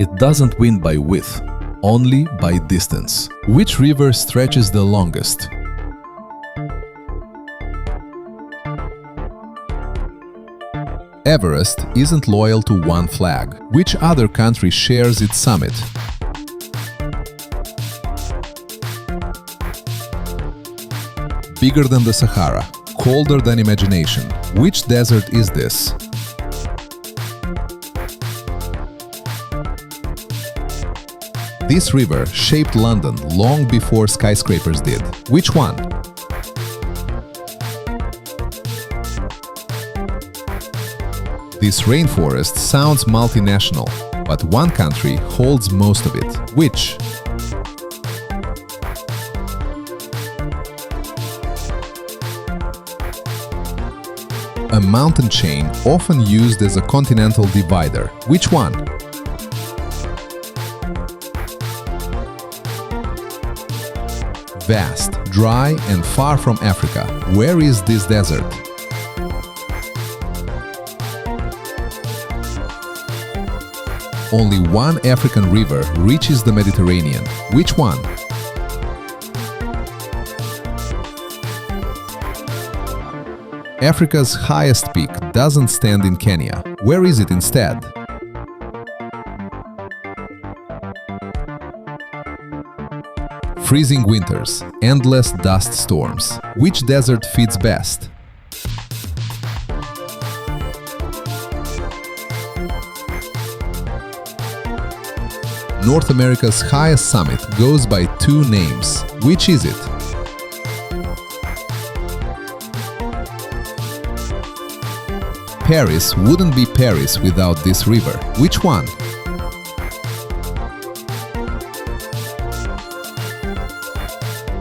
It doesn't win by width, only by distance. Which river stretches the longest? Everest isn't loyal to one flag. Which other country shares its summit? Bigger than the Sahara, colder than imagination. Which desert is this? This river shaped London long before skyscrapers did. Which one? This rainforest sounds multinational, but one country holds most of it. Which? A mountain chain often used as a continental divider. Which one? Vast, dry, and far from Africa. Where is this desert? Only one African river reaches the Mediterranean. Which one? Africa's highest peak doesn't stand in Kenya. Where is it instead? Freezing winters, endless dust storms. Which desert fits best? North America's highest summit goes by two names. Which is it? Paris wouldn't be Paris without this river. Which one?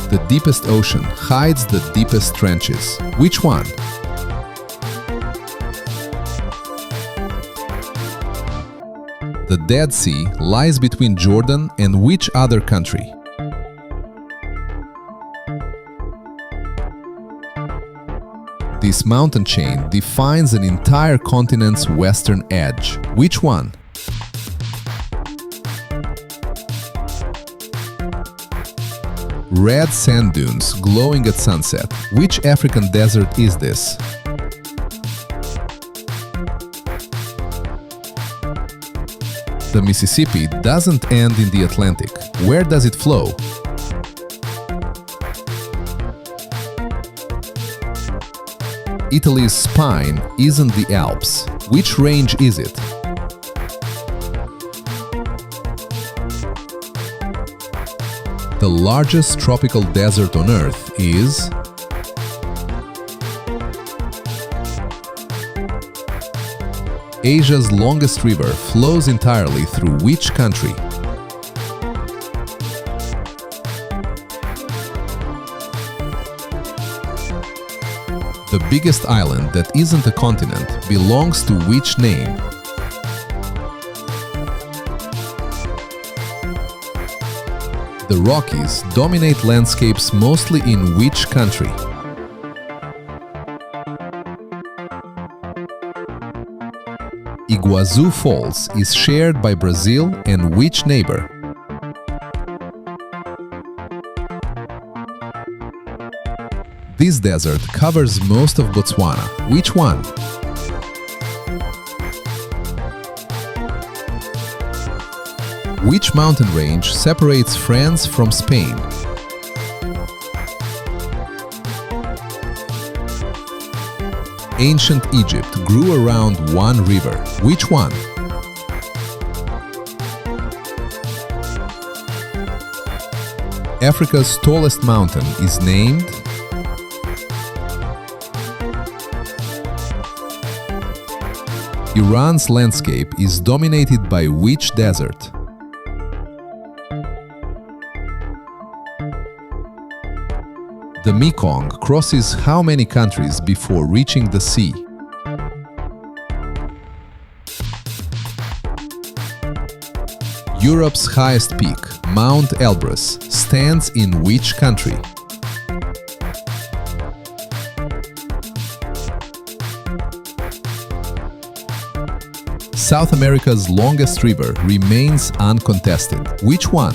The deepest ocean hides the deepest trenches. Which one? The Dead Sea lies between Jordan and which other country? This mountain chain defines an entire continent's western edge. Which one? Red sand dunes glowing at sunset. Which African desert is this? The Mississippi doesn't end in the Atlantic. Where does it flow? Italy's spine isn't the Alps. Which range is it? The largest tropical desert on Earth is Asia's longest river flows entirely through which country? The biggest island that isn't a continent belongs to which name? The Rockies dominate landscapes mostly in which country? Iguazu Falls is shared by Brazil and which neighbor? This desert covers most of Botswana. Which one? Which mountain range separates France from Spain? Ancient Egypt grew around one river. Which one? Africa's tallest mountain is named Iran's landscape is dominated by which desert? The Mekong crosses how many countries before reaching the sea? Europe's highest peak, Mount Elbrus, stands in which country? South America's longest river remains uncontested. Which one?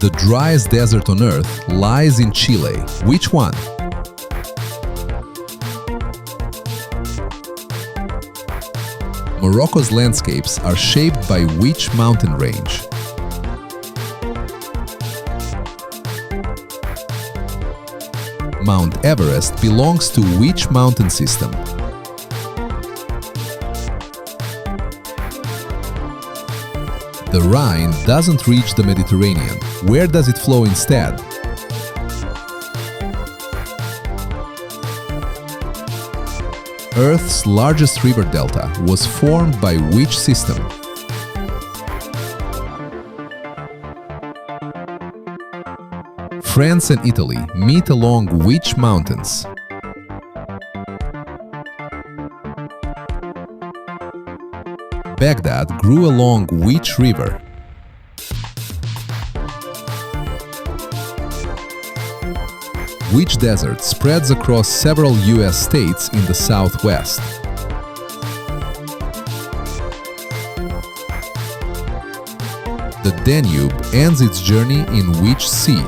The driest desert on Earth lies in Chile. Which one? Morocco's landscapes are shaped by which mountain range? Mount Everest belongs to which mountain system? The Rhine doesn't reach the Mediterranean. Where does it flow instead? Earth's largest river delta was formed by which system? France and Italy meet along which mountains? Baghdad grew along which river? Which desert spreads across several US states in the southwest? The Danube ends its journey in which sea?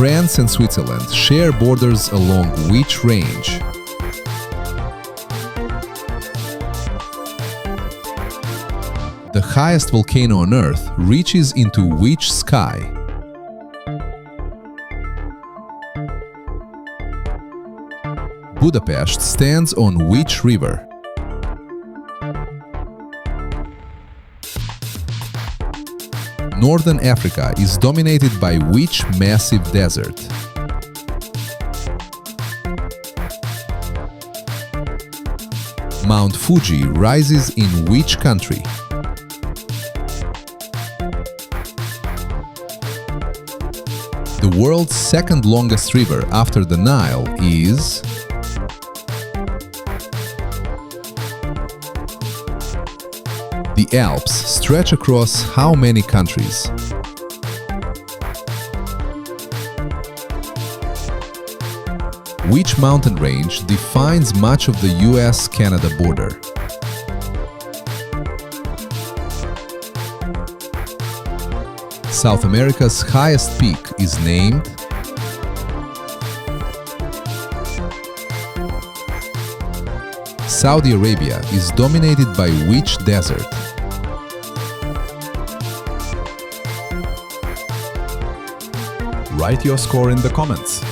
France and Switzerland share borders along which range? The highest volcano on Earth reaches into which sky? Budapest stands on which river? Northern Africa is dominated by which massive desert? Mount Fuji rises in which country? The world's second longest river after the Nile is? The Alps stretch across how many countries? Which mountain range defines much of the US-Canada border? South America's highest peak is named? Saudi Arabia is dominated by which desert? Write your score in the comments.